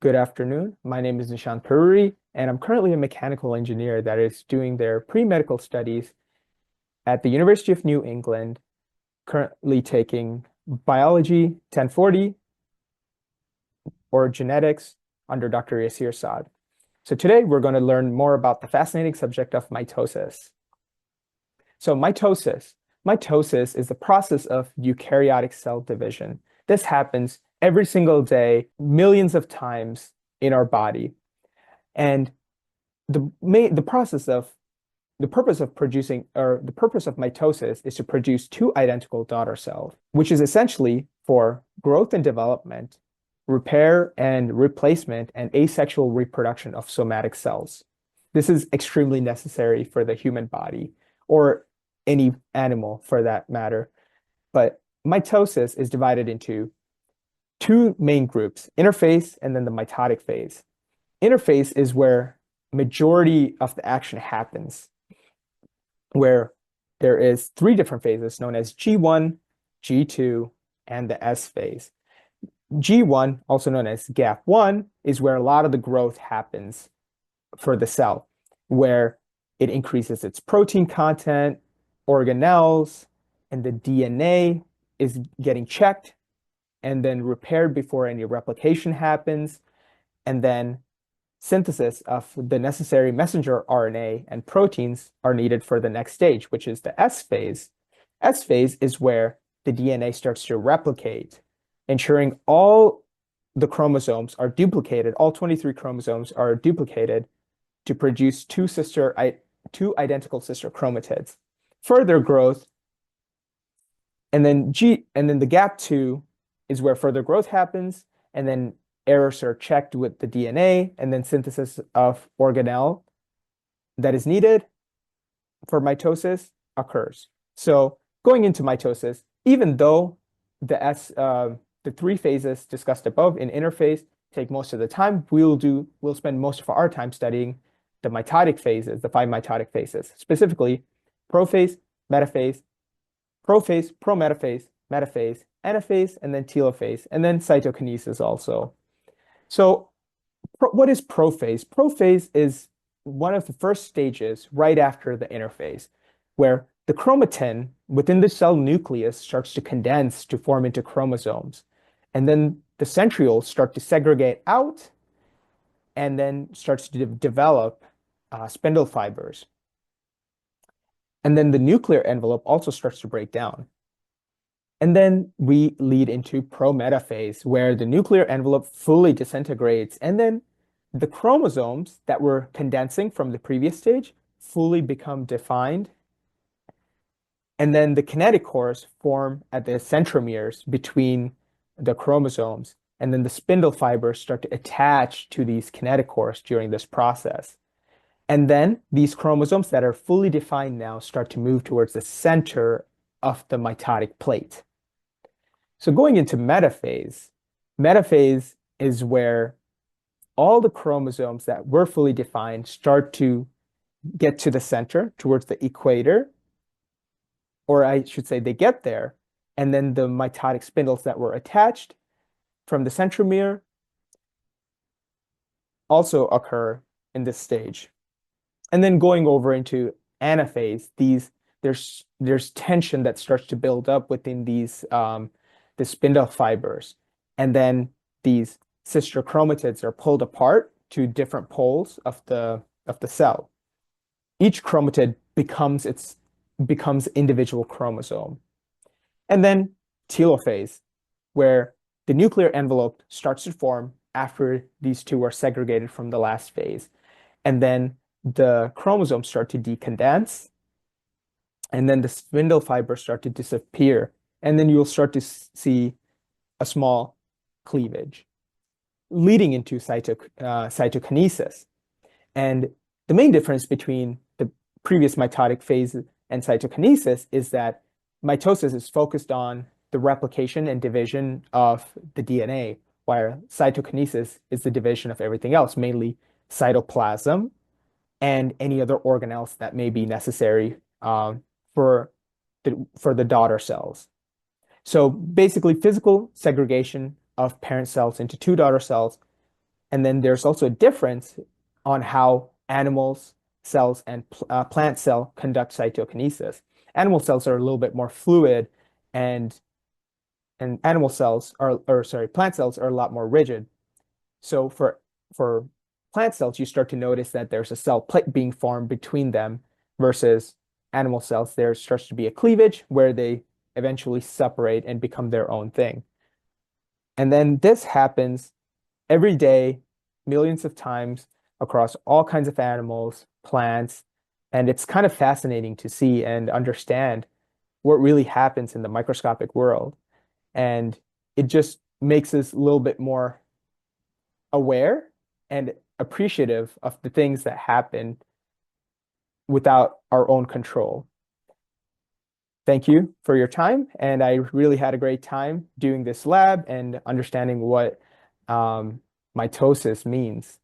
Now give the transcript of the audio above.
Good afternoon. My name is Nishant Paruri, and I'm currently a mechanical engineer that is doing their pre-medical studies at the University of New England, currently taking biology 1040 or genetics under Dr. Yasir Saad. So today we're going to learn more about the fascinating subject of mitosis. So mitosis is the process of eukaryotic cell division. This happens every single day, millions of times in our body. And the process of the purpose of producing or the purpose of mitosis is to produce two identical daughter cells, which is essentially for growth and development, repair and replacement, and asexual reproduction of somatic cells. This is extremely necessary for the human body or any animal for that matter. But mitosis is divided into two main groups, interphase and then the mitotic phase. Interphase is where majority of the action happens, where there is three different phases known as G1, G2, and the S phase. G1, also known as GAP1, is where a lot of the growth happens for the cell, where it increases its protein content, organelles, and the DNA is getting checked and then repaired before any replication happens. And then synthesis of the necessary messenger RNA and proteins are needed for the next stage, which is the S phase. S phase is where the DNA starts to replicate, ensuring all the chromosomes are duplicated, all 23 chromosomes are duplicated to produce two identical sister chromatids. Further growth, and then the GAP2 is where further growth happens, and then errors are checked with the DNA, and then synthesis of organelle that is needed for mitosis occurs. So going into mitosis, even though the three phases discussed above in interphase take most of the time, we'll spend most of our time studying the mitotic phases, the five mitotic phases, specifically prophase, metaphase, prophase, prometaphase, metaphase, anaphase, and then telophase, and then cytokinesis also. So what is prophase? Prophase is one of the first stages right after the interphase, where the chromatin within the cell nucleus starts to condense to form into chromosomes. And then the centrioles start to segregate out and then starts to develop spindle fibers. And then the nuclear envelope also starts to break down. And then we lead into prometaphase, where the nuclear envelope fully disintegrates, and then the chromosomes that were condensing from the previous stage fully become defined. And then the kinetic cores form at the centromeres between the chromosomes, and then the spindle fibers start to attach to these kinetic cores during this process. And then these chromosomes that are fully defined now start to move towards the center of the mitotic plate. So going into metaphase, metaphase is where all the chromosomes that were fully defined start to get to the center towards the equator, or I should say they get there, and then the mitotic spindles that were attached from the centromere also occur in this stage. And then going over into anaphase, there's tension that starts to build up within these the spindle fibers, and then these sister chromatids are pulled apart to different poles of the cell. Each chromatid becomes individual chromosome. And then telophase, where the nuclear envelope starts to form after these two are segregated from the last phase. And then the chromosomes start to decondense, and then the spindle fibers start to disappear. And then you'll start to see a small cleavage, leading into cytokinesis. And the main difference between the previous mitotic phase and cytokinesis is that mitosis is focused on the replication and division of the DNA, while cytokinesis is the division of everything else, mainly cytoplasm and any other organelles that may be necessary for the daughter cells. So basically, physical segregation of parent cells into two daughter cells And then there's also a difference on how animals cells and plant cell conduct cytokinesis. Animal cells are a little bit more fluid, and animal cells are, or sorry, plant cells are a lot more rigid. So for plant cells, you start to notice that there's a cell plate being formed between them versus animal cells. There starts to be a cleavage where they eventually separate and become their own thing. And then this happens every day, millions of times across all kinds of animals, plants, and it's kind of fascinating to see and understand what really happens in the microscopic world. And it just makes us a little bit more aware and appreciative of the things that happen without our own control. Thank you for your time, and I really had a great time doing this lab and understanding what mitosis means.